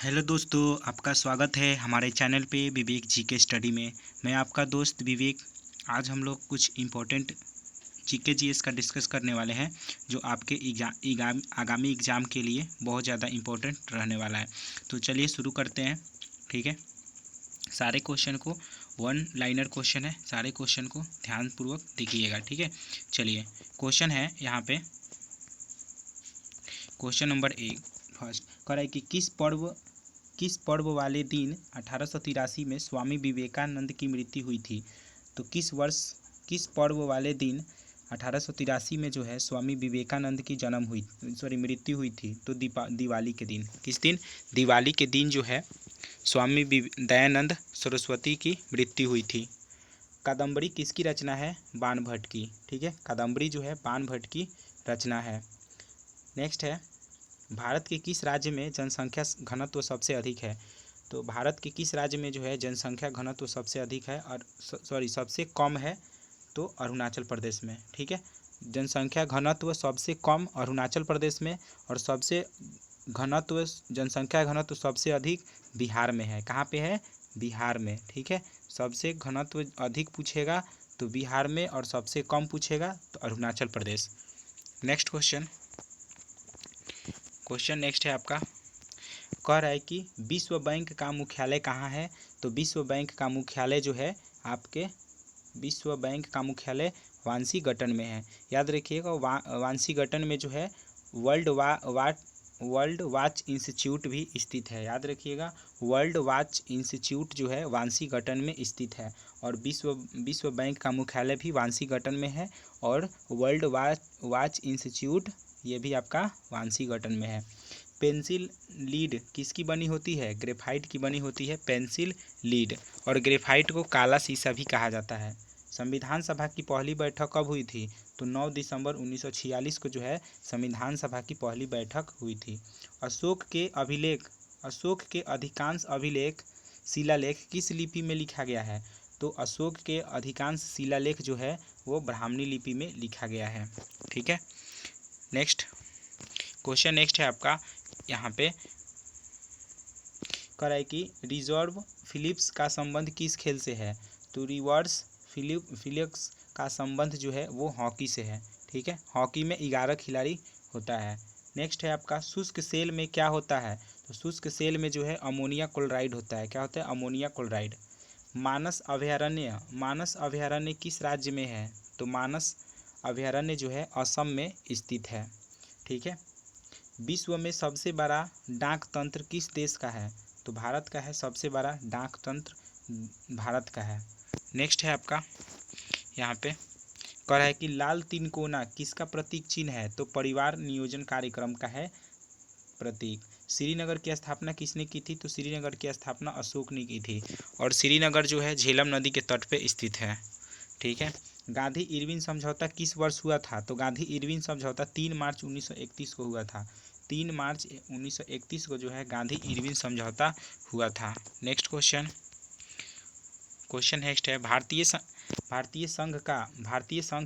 Hello दोस्तों, आपका स्वागत है हमारे चैनल पे विवेक जी के स्टडी में। मैं आपका दोस्त विवेक। आज हम लोग कुछ इम्पोर्टेंट जीके जीएस का डिस्कस करने वाले हैं जो आपके आगामी एग्ज़ाम के लिए बहुत ज़्यादा इम्पोर्टेंट रहने वाला है। तो चलिए शुरू करते हैं। ठीक है, सारे क्वेश्चन को वन लाइनर क्वेश्चन है, सारे क्वेश्चन को ध्यानपूर्वक देखिएगा। ठीक है, चलिए क्वेश्चन है यहाँ पे। क्वेश्चन नंबर 1 फर्स्ट कह रहा है कि किस पर्व वाले दिन 1883 में स्वामी विवेकानंद की मृत्यु हुई थी। तो किस पर्व वाले दिन 1883 में जो है स्वामी विवेकानंद की मृत्यु हुई थी। तो दिवाली के दिन। किस दिन? दिवाली के दिन जो है स्वामी दयानंद सरस्वती की मृत्यु हुई थी। कादम्बरी किसकी रचना है? बाणभट्ट की। ठीक है, कादम्बरी जो है बाणभट्ट की रचना है। नेक्स्ट है, भारत के किस राज्य में जनसंख्या घनत्व सबसे अधिक है? तो भारत के किस राज्य में जो है जनसंख्या घनत्व सबसे अधिक है और सबसे कम है? तो अरुणाचल प्रदेश में। ठीक है, जनसंख्या घनत्व सबसे कम अरुणाचल प्रदेश में और जनसंख्या घनत्व सबसे अधिक बिहार में है। कहाँ पे है? बिहार में। ठीक है, सबसे घनत्व अधिक पूछेगा तो बिहार में और सबसे कम पूछेगा तो Arunachal Pradesh. Next question next है आपका। कह रहा है कि विश्व बैंक का मुख्यालय कहाँ है? तो विश्व बैंक का मुख्यालय जो है आपके विश्व बैंक का मुख्यालय वाशिंगटन में है। याद रखिएगा, वाशिंगटन में जो है वर्ल्ड वाच इंस्टीट्यूट भी स्थित है। याद रखिएगा, वर्ल्ड वाच इंस्टीट्यूट जो है वाशिंगटन में स्थित है और विश्व बैंक का मुख्यालय भी वाशिंगटन में है और वर्ल्ड वाच इंस्टीट्यूट ये भी आपका वाशिंगटन में है। पेंसिल लीड किसकी बनी होती है? ग्रेफाइट की बनी होती है पेंसिल लीड। और ग्रेफाइट को काला शीशा भी कहा जाता है। संविधान सभा की पहली बैठक कब हुई थी? तो 9 दिसंबर 1946 को जो है संविधान सभा की पहली बैठक हुई थी। अशोक के अधिकांश अभिलेख शिलालेख किस लिपि में लिखा गया है? तो अशोक के अधिकांश शिलालेख जो है वो ब्राह्मणी लिपि में लिखा गया है। ठीक है, नेक्स्ट है आपका। यहाँ पे कह रहा है कि रिजर्व फिलिप्स का संबंध किस खेल से है? तो रिवर्स फिलिप्स का संबंध जो है वो हॉकी से है। ठीक है, हॉकी में 11 खिलाड़ी होता है। नेक्स्ट है आपका, शुष्क सेल में क्या होता है? तो शुष्क सेल में जो है अमोनिया क्लोराइड होता है। क्या होता है? Ammonia chloride. मानस अभयारण्य किस राज्य में है? तो मानस अभयारण्य जो है असम में स्थित है। ठीक है, विश्व में सबसे बड़ा डाक तंत्र किस देश का है? तो भारत का है। सबसे बड़ा डाक तंत्र भारत का है। नेक्स्ट है आपका, यहाँ पे कह रहा है कि लाल तिनकोना किसका प्रतीक चिन्ह है? तो परिवार नियोजन कार्यक्रम का है प्रतीक। श्रीनगर की स्थापना किसने की थी? तो श्रीनगर की स्थापना अशोक ने की थी और श्रीनगर जो है झेलम नदी के तट पे स्थित है। ठीक है, गांधी इरविन समझौता किस वर्ष हुआ था? तो गांधी इरविन समझौता 3 मार्च 1931 को हुआ था। 3 मार्च 1931 को जो है गांधी इरविन समझौता हुआ था। नेक्स्ट क्वेश्चन नेक्स्ट है, भारतीय संघ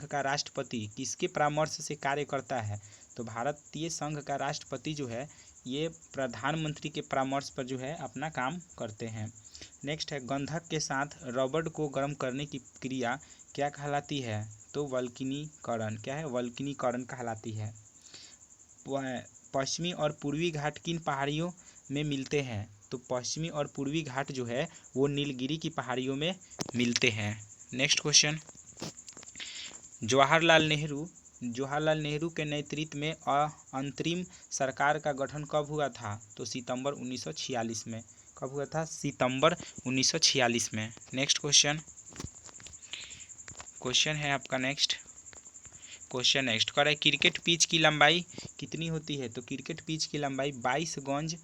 का राष्ट्रपति किसके परामर्श से कार्य करता है? तो भारतीय संघ का राष्ट्रपति जो है ये प्रधानमंत्री के परामर्श पर जो है अपना काम करते हैं। नेक्स्ट है, गंधक के साथ रबड़ को गर्म करने की क्रिया क्या कहलाती है? तो वल्कनीकरण। क्या है? वल्कनीकरण कहलाती है। पश्चिमी और पूर्वी घाट किन पहाड़ियों में मिलते हैं? तो पश्चिमी और पूर्वी घाट जो है वो नीलगिरी की पहाड़ियों में मिलते हैं। नेक्स्ट क्वेश्चन, जवाहरलाल नेहरू के नेतृत्व में अंतरिम सरकार का गठन कब हुआ था? तो सितंबर 1946 में। कब हुआ था? सितंबर 1946 में। नेक्स्ट क्वेश्चन है आपका। नेक्स्ट कह रहा है क्रिकेट पिच की लंबाई कितनी होती है? तो क्रिकेट पिच की लंबाई 22 गज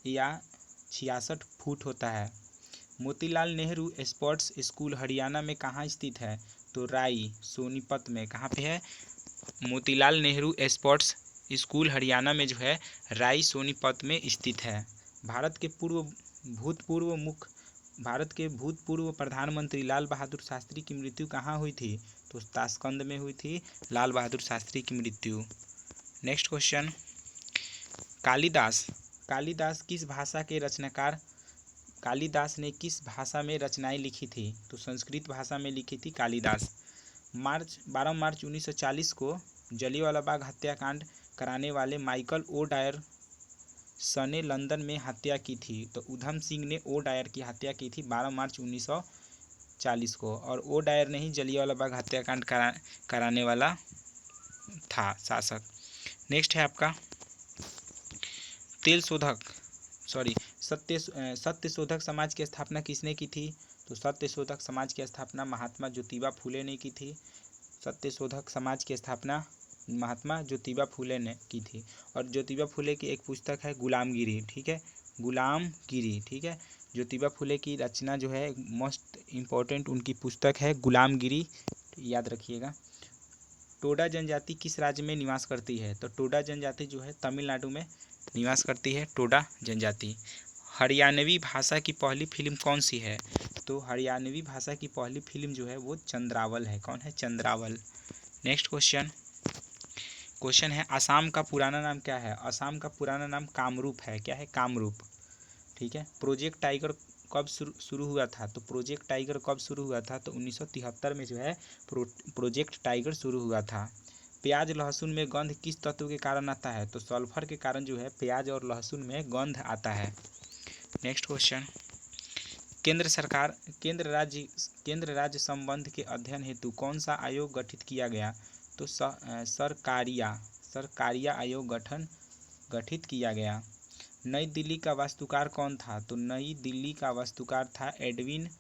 या 66 फुट होता है। मोतीलाल नेहरू स्पोर्ट्स स्कूल हरियाणा में कहाँ स्थित है? तो राई सोनीपत में। कहाँ पे है? मोतीलाल नेहरू स्पोर्ट्स स्कूल हरियाणा में जो है राई सोनीपत में स्थित है। भारत के भूतपूर्व प्रधानमंत्री लाल बहादुर शास्त्री की मृत्यु कहाँ हुई थी? तो ताशकंद में हुई थी लाल बहादुर शास्त्री की मृत्यु। नेक्स्ट क्वेश्चन, कालिदास किस भाषा के रचनाकार कालिदास ने किस भाषा में रचनाएं लिखी थी? तो संस्कृत भाषा में लिखी थी कालिदास। 12 मार्च 1940 को जलियांवाला बाग हत्याकांड कराने वाले माइकल ओ डायर ने लंदन में हत्या की थी। तो उधम सिंह ने ओ डायर की हत्या की थी 12 मार्च 1940 को, और ओ डायर ने ही जलियांवाला बाग हत्याकांड कराने वाला था शासक। नेक्स्ट है आपका सत्य शोधक समाज की स्थापना किसने की थी? तो सत्य शोधक समाज की स्थापना महात्मा ज्योतिबा फूले ने की थी। सत्य शोधक समाज की स्थापना महात्मा ज्योतिबा फूले ने की थी। और ज्योतिबा फूले की एक पुस्तक है गुलामगिरी, ठीक है, गुलामगिरी, ठीक है। ज्योतिबा फूले की रचना जो है मोस्ट इम्पोर्टेंट उनकी पुस्तक है गुलामगिरी, याद रखिएगा। टोडा जनजाति किस राज्य में निवास करती है? तो टोडा जनजाति जो है तमिलनाडु में निवास करती है, टोडा जनजाति। हरियाणवी भाषा की पहली फिल्म कौन सी है? तो हरियाणवी भाषा की पहली फिल्म जो है वो चंद्रावल है। कौन है? चंद्रावल। नेक्स्ट क्वेश्चन है असम का पुराना नाम क्या है? असम का पुराना नाम कामरूप है। क्या है? कामरूप, ठीक है। प्रोजेक्ट टाइगर कब शुरू हुआ था? तो प्रोजेक्ट टाइगर कब शुरू हुआ था? तो 1973 में जो है प्रोजेक्ट टाइगर शुरू हुआ था। प्याज लहसुन में गंध किस तत्व के कारण आता है? तो सल्फर के कारण जो है प्याज और लहसुन में गंध आता है। नेक्स्ट क्वेश्चन, केंद्र राज्य संबंध के अध्ययन हेतु कौन सा आयोग गठित किया गया? तो सरकारिया आयोग गठित किया गया। नई दिल्ली का वास्तुकार कौन था? तो नई दिल्ली का वास्तुकार था एडविन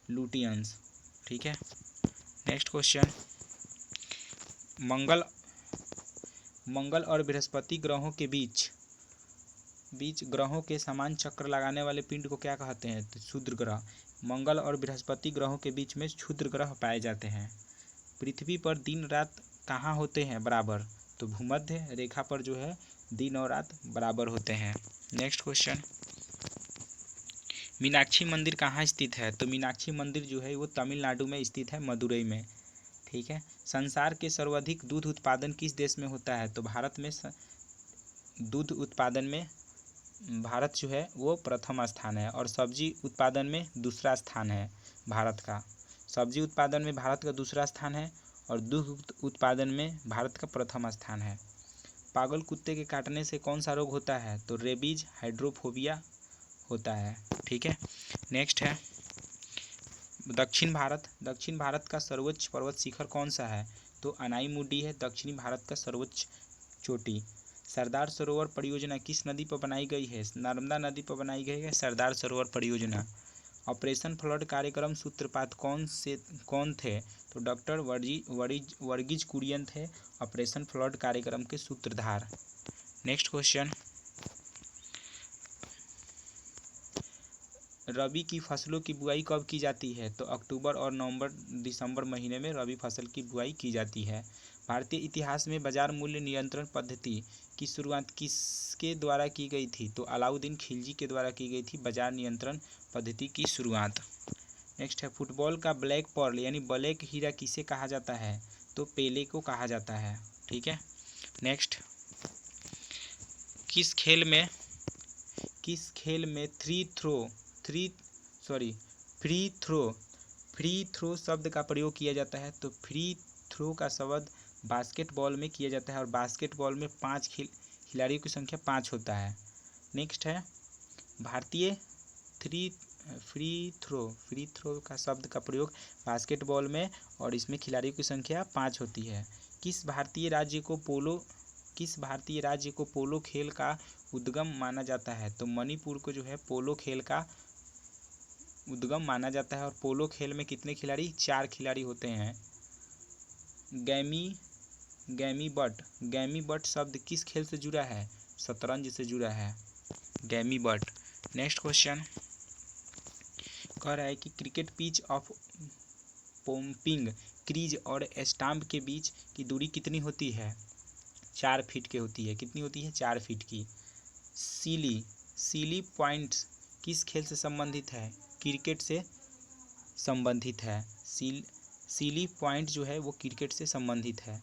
लुटियंस, ठीक है। नेक्स्ट क्वेश्चन, मंगल और बृहस्पति ग्रहों के बीच ग्रहों के समान चक्र लगाने वाले पिंड को क्या कहते हैं? तो क्षुद्र ग्रह। मंगल और बृहस्पति ग्रहों के बीच में क्षुद्र ग्रह पाए जाते हैं। पृथ्वी पर दिन रात कहाँ होते हैं बराबर? तो भूमध्य रेखा पर जो है दिन और रात बराबर होते हैं। नेक्स्ट क्वेश्चन, मीनाक्षी मंदिर कहाँ स्थित है? तो मीनाक्षी मंदिर जो है वो तमिलनाडु में स्थित है, मदुरई में, ठीक है। संसार के सर्वाधिक दूध उत्पादन किस देश में होता है? तो भारत में दूध उत्पादन में भारत जो है वो प्रथम स्थान है, और सब्जी उत्पादन में दूसरा स्थान है भारत का। सब्जी उत्पादन में भारत का दूसरा स्थान है और दूध उत्पादन में भारत का प्रथम स्थान है। पागल कुत्ते के काटने से कौन सा रोग होता है? तो रेबीज, हाइड्रोफोबिया होता है, ठीक है। नेक्स्ट है दक्षिण भारत का सर्वोच्च पर्वत शिखर कौन सा है? तो अनाईमुडी है दक्षिणी भारत का सर्वोच्च चोटी। सरदार सरोवर परियोजना किस नदी पर बनाई गई है? नर्मदा नदी पर बनाई गई है सरदार सरोवर परियोजना। ऑपरेशन फ्लड कार्यक्रम सूत्रपात कौन थे? तो डॉक्टर वर्गीज कुरियन थे ऑपरेशन फ्लड कार्यक्रम के सूत्रधार। नेक्स्ट क्वेश्चन, रबी की फसलों की बुआई कब की जाती है? तो अक्टूबर और नवंबर दिसंबर महीने में रबी फसल की बुआई की जाती है। भारतीय इतिहास में बाजार मूल्य नियंत्रण पद्धति की शुरुआत किसके द्वारा की गई थी? तो अलाउद्दीन खिलजी के द्वारा की गई थी बाजार नियंत्रण पद्धति की शुरुआत। नेक्स्ट है फुटबॉल का ब्लैक पर्ल यानी ब्लैक हीरा किसे कहा जाता है? तो पेले को कहा जाता है, ठीक है। नेक्स्ट, किस खेल में फ्री थ्रो शब्द का प्रयोग किया जाता है? तो फ्री थ्रो का शब्द बास्केटबॉल में किया जाता है, और बास्केटबॉल में 5 खिलाड़ियों की संख्या 5 होता है। नेक्स्ट है भारतीय फ्री थ्रो का शब्द का प्रयोग बास्केटबॉल में, और इसमें खिलाड़ियों की संख्या 5 होती है। किस भारतीय राज्य को पोलो खेल का उद्गम माना जाता है? तो मणिपुर को जो है पोलो खेल का उद्गम माना जाता है। और पोलो खेल में कितने खिलाड़ी? 4 खिलाड़ी होते हैं। गैमी बट शब्द किस खेल से जुड़ा है? शतरंज से जुड़ा है, गैमी बट। नेक्स्ट क्वेश्चन कह रहा है कि cricket pitch of pumping crease और स्टंप के बीच की दूरी कितनी होती है? 4 फीट की होती है। कितनी होती है? 4 फीट की। सीली पॉइंट्स किस खेल से संबंधित है? क्रिकेट से संबंधित है। सीली पॉइंट जो है वो क्रिकेट से संबंधित है।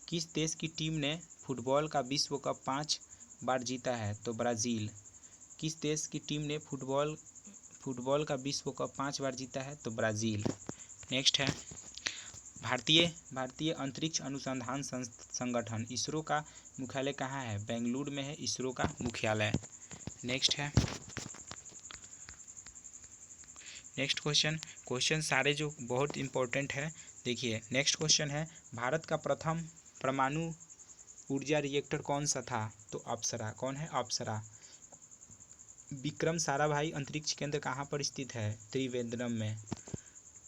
किस देश की टीम ने फुटबॉल का विश्व कप 5 बार जीता है? तो ब्राज़ील। किस देश की टीम ने फुटबॉल का विश्व कप 5 बार जीता है? तो ब्राज़ील। नेक्स्ट है भारतीय अंतरिक्ष अनुसंधान संगठन इसरो का मुख्यालय कहाँ है? बेंगलुरु में है इसरो का मुख्यालय। नेक्स्ट क्वेश्चन सारे जो बहुत इंपॉर्टेंट है। देखिए नेक्स्ट क्वेश्चन है, भारत का प्रथम परमाणु ऊर्जा रिएक्टर कौन सा था? तो अप्सरा। कौन है? अप्सरा। विक्रम साराभाई अंतरिक्ष केंद्र कहाँ पर स्थित है? त्रिवेंद्रम में।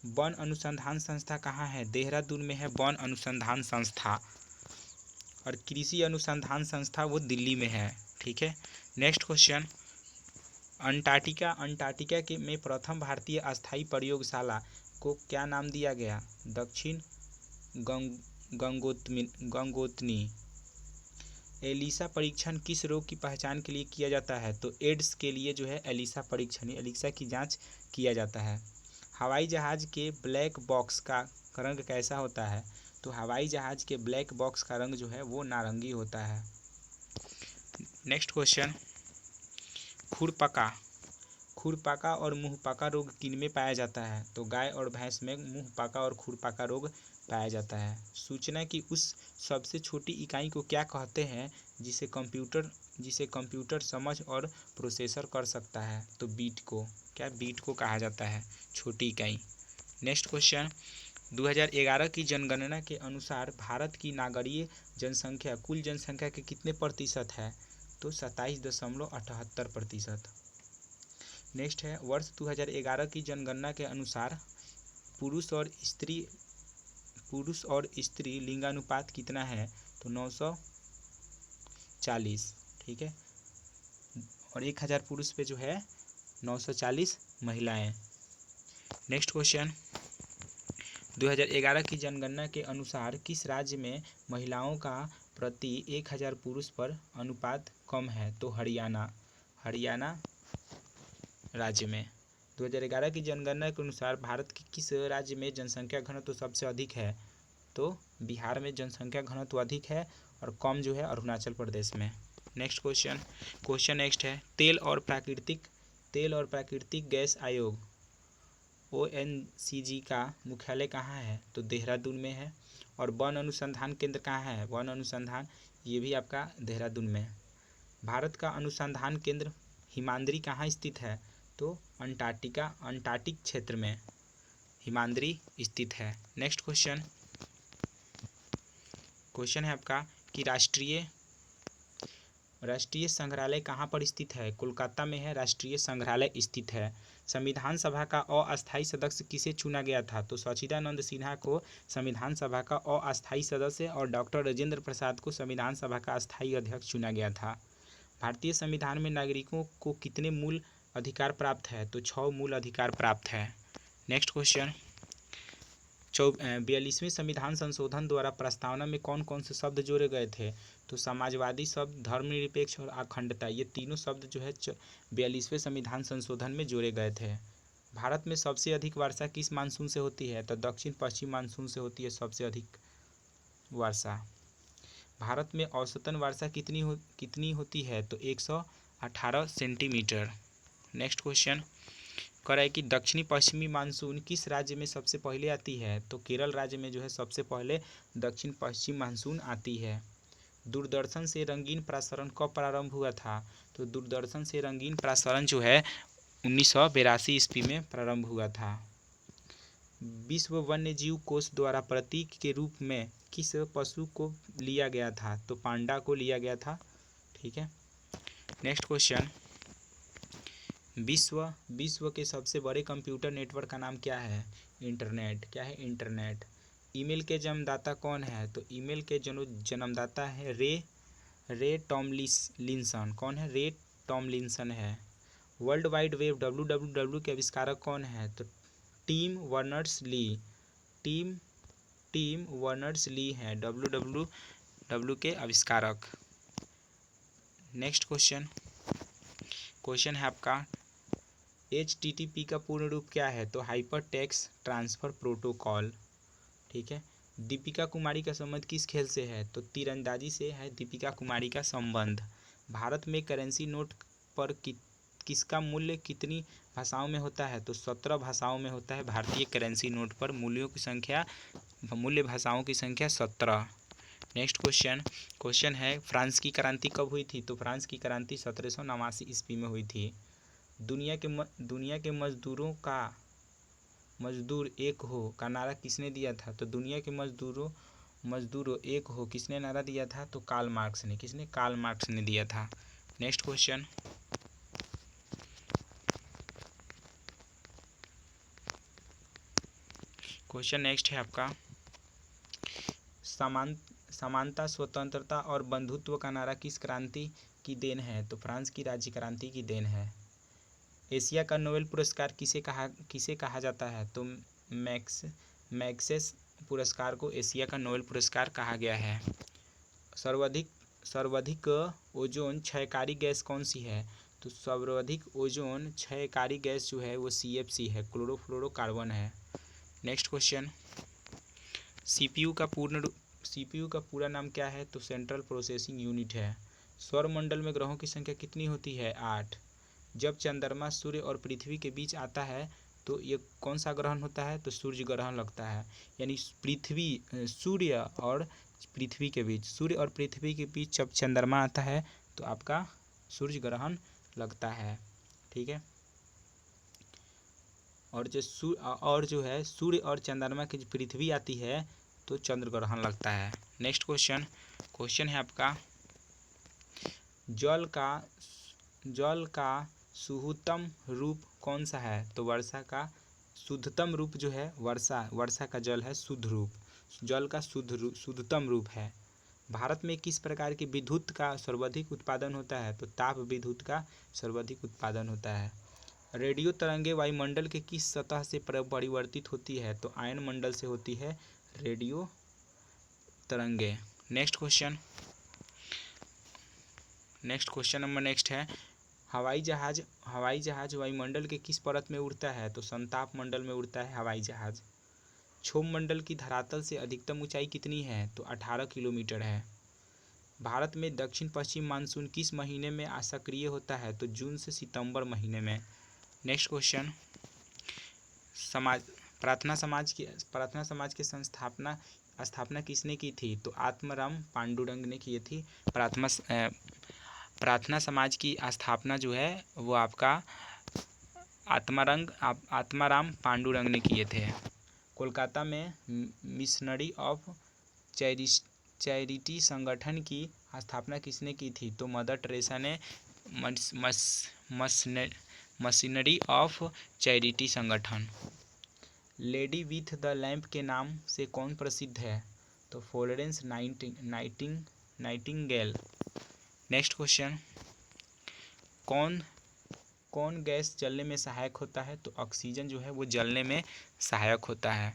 वन अनुसंधान संस्था कहाँ है? देहरादून में है वन अनुसंधान संस्था। और कृषि अनुसंधान संस्था वो दिल्ली में है। ठीक है। नेक्स्ट क्वेश्चन, अंटार्कटिका के में प्रथम भारतीय अस्थायी प्रयोगशाला को क्या नाम दिया गया? दक्षिण गंगोत्री। एलिसा परीक्षण किस रोग की पहचान के लिए किया जाता है? तो एड्स के लिए जो है एलिसा परीक्षण, एलिसा की जांच किया जाता है। हवाई जहाज़ के ब्लैक बॉक्स का रंग कैसा होता है? तो हवाई जहाज़ के ब्लैक बॉक्स का रंग जो है वो नारंगी होता है। नेक्स्ट क्वेश्चन, खुरपका और मुंहपका रोग किन में पाया जाता है? तो गाय और भैंस में मुंहपका और खुरपका रोग पाया जाता है। सूचना की उस सबसे छोटी इकाई को क्या कहते हैं जिसे कंप्यूटर समझ और प्रोसेसर कर सकता है? तो बीट को कहा जाता है, छोटी इकाई। नेक्स्ट क्वेश्चन, 2011 की जनगणना के अनुसार भारत की नागरिक जनसंख्या कुल जनसंख्या के कितने प्रतिशत है? तो 27.78%। नेक्स्ट है, वर्ष 2011 की जनगणना के अनुसार पुरुष और स्त्री लिंगानुपात कितना है? तो 940। ठीक है। और 1000 पुरुष पे जो है 940 महिलाएं। नेक्स्ट क्वेश्चन, 2011 की जनगणना के अनुसार किस राज्य में महिलाओं का प्रति 1000 पुरुष पर अनुपात कम है? तो हरियाणा राज्य में। 2011 की जनगणना के अनुसार भारत के किस राज्य में जनसंख्या घनत्व सबसे अधिक है? तो बिहार में जनसंख्या घनत्व अधिक है और कम जो है अरुणाचल प्रदेश में। नेक्स्ट क्वेश्चन नेक्स्ट है, तेल और प्राकृतिक गैस आयोग ONGC का मुख्यालय कहाँ है? तो देहरादून में है। और वन अनुसंधान केंद्र कहाँ है? वन अनुसंधान ये भी आपका देहरादून में। भारत का अनुसंधान केंद्र हिमाद्री कहाँ स्थित है? तो अंटार्कटिक क्षेत्र में हिमाद्री स्थित है। नेक्स्ट क्वेश्चन है आपका कि राष्ट्रीय संग्रहालय कहाँ पर स्थित है? कोलकाता में है राष्ट्रीय संग्रहालय स्थित है। संविधान सभा का अस्थायी सदस्य किसे चुना गया था? तो सच्चिदानंद सिन्हा को संविधान सभा का अस्थायी सदस्य और डॉक्टर राजेंद्र प्रसाद को संविधान सभा का अस्थायी अध्यक्ष चुना गया था। भारतीय संविधान में नागरिकों को कितने मूल अधिकार प्राप्त है? तो 6 मूल अधिकार प्राप्त है। नेक्स्ट क्वेश्चन, 42वें संविधान संशोधन द्वारा प्रस्तावना में कौन कौन से शब्द जोड़े गए थे? तो समाजवादी शब्द, धर्मनिरपेक्ष और अखंडता, ये तीनों शब्द जो है 42वें संविधान संशोधन में जोड़े गए थे। भारत में सबसे अधिक वर्षा किस मानसून से होती है? तो दक्षिण पश्चिम मानसून से होती है सबसे अधिक वर्षा। भारत में औसतन वर्षा कितनी होती है? तो 118 सेंटीमीटर। नेक्स्ट क्वेश्चन कह रहा है कि दक्षिणी पश्चिमी मानसून किस राज्य में सबसे पहले आती है? तो केरल राज्य में जो है सबसे पहले दक्षिण पश्चिम मानसून आती है। दूरदर्शन से रंगीन प्रसारण कब प्रारंभ हुआ था? तो दूरदर्शन से रंगीन प्रसारण जो है 1982 ईस्वी में प्रारंभ हुआ था। विश्व वन्यजीव कोष द्वारा प्रतीक के रूप में किस पशु को लिया गया था? तो पांडा को लिया गया था। ठीक है। नेक्स्ट क्वेश्चन, विश्व के सबसे बड़े कंप्यूटर नेटवर्क का नाम क्या है? इंटरनेट। क्या है? इंटरनेट। ईमेल के जन्मदाता कौन है? तो ईमेल के जन्मदाता है रे टॉमलिंसन। कौन है? रे टॉमलिंसन है। वर्ल्ड वाइड वेब WWW के आविष्कारक कौन है? तो टिम वर्नर्स ली हैं WWW के आविष्कारक। नेक्स्ट क्वेश्चन है आपका, HTTP का पूर्ण रूप क्या है? तो हाइपर टेक्स्ट ट्रांसफर प्रोटोकॉल। ठीक है। दीपिका कुमारी का संबंध किस खेल से है? तो तीरंदाजी से है दीपिका कुमारी का संबंध। भारत में करेंसी नोट पर किसका मूल्य कितनी भाषाओं में होता है? तो 17 भाषाओं में होता है। भारतीय करेंसी नोट पर मूल्य भाषाओं की संख्या 17। नेक्स्ट क्वेश्चन है फ्रांस की क्रांति कब हुई थी? तो फ्रांस की क्रांति 1789 ईस्वी में हुई थी। दुनिया के मजदूर एक हो का नारा किसने दिया था? तो दुनिया के मजदूरों एक हो किसने नारा दिया था? तो कार्ल मार्क्स ने दिया था। नेक्स्ट क्वेश्चन नेक्स्ट है आपका समानता, स्वतंत्रता और बंधुत्व का नारा किस क्रांति की देन है? तो फ्रांस की राज्य क्रांति की देन है। एशिया का नोबेल पुरस्कार किसे कहा जाता है? तो मैग्सेस पुरस्कार को एशिया का नोबेल पुरस्कार कहा गया है। सर्वाधिक ओजोन क्षयकारी गैस कौन सी है? तो सर्वाधिक ओजोन क्षयकारी गैस जो है वो CFC है, क्लोरोफ्लोरोकार्बन है। नेक्स्ट क्वेश्चन CPU का पूरा नाम क्या है? तो सेंट्रल प्रोसेसिंग यूनिट है। सौरमंडल में ग्रहों की संख्या कितनी होती है? 8। जब चंद्रमा सूर्य और पृथ्वी के बीच आता है तो ये कौन सा ग्रहण होता है? तो सूर्य ग्रहण लगता है। यानी सूर्य और पृथ्वी के बीच जब चंद्रमा आता है तो आपका सूर्य ग्रहण लगता है। ठीक है। और जो है सूर्य और चंद्रमा की पृथ्वी आती है तो चंद्र ग्रहण लगता है। नेक्स्ट क्वेश्चन है आपका जल का शुद्धतम रूप कौन सा है? तो वर्षा का शुद्धतम रूप जो है वर्षा का जल है शुद्ध रूप। जल का शुद्धतम रूप है। भारत में किस प्रकार की विद्युत का सर्वाधिक उत्पादन होता है? तो ताप विद्युत का सर्वाधिक उत्पादन होता है। रेडियो तरंगे वायुमंडल के किस सतह से परिवर्तित होती है? तो आयन मंडल से होती है रेडियो तरंगे। नेक्स्ट क्वेश्चन है हवाई जहाज वायुमंडल के किस परत में उड़ता है? तो संताप मंडल में उड़ता है हवाई जहाज। क्षोभ मंडल की धरातल से अधिकतम ऊंचाई कितनी है? तो 18 किलोमीटर है। भारत में दक्षिण पश्चिम मानसून किस महीने में सक्रिय होता है? तो जून से सितंबर महीने में। नेक्स्ट क्वेश्चन प्रार्थना समाज की स्थापना किसने की थी? तो आत्माराम पांडुरंग ने की थी। प्रार्थना समाज की स्थापना जो है वो आपका आत्माराम पांडुरंग ने किए थे। कोलकाता में मिशनरी ऑफ चैरिटी संगठन की स्थापना किसने की थी? तो मदर टेरेसा ने मिशनरी ऑफ चैरिटी संगठन। लेडी विथ द लैंप के नाम से कौन प्रसिद्ध है? तो फ्लोरेंस नाइटिंगेल। नेक्स्ट क्वेश्चन कौन गैस जलने में सहायक होता है? तो ऑक्सीजन जो है वो जलने में सहायक होता है।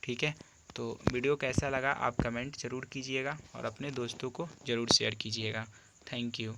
ठीक है। तो वीडियो कैसा लगा आप कमेंट ज़रूर कीजिएगा और अपने दोस्तों को ज़रूर शेयर कीजिएगा। Thank you.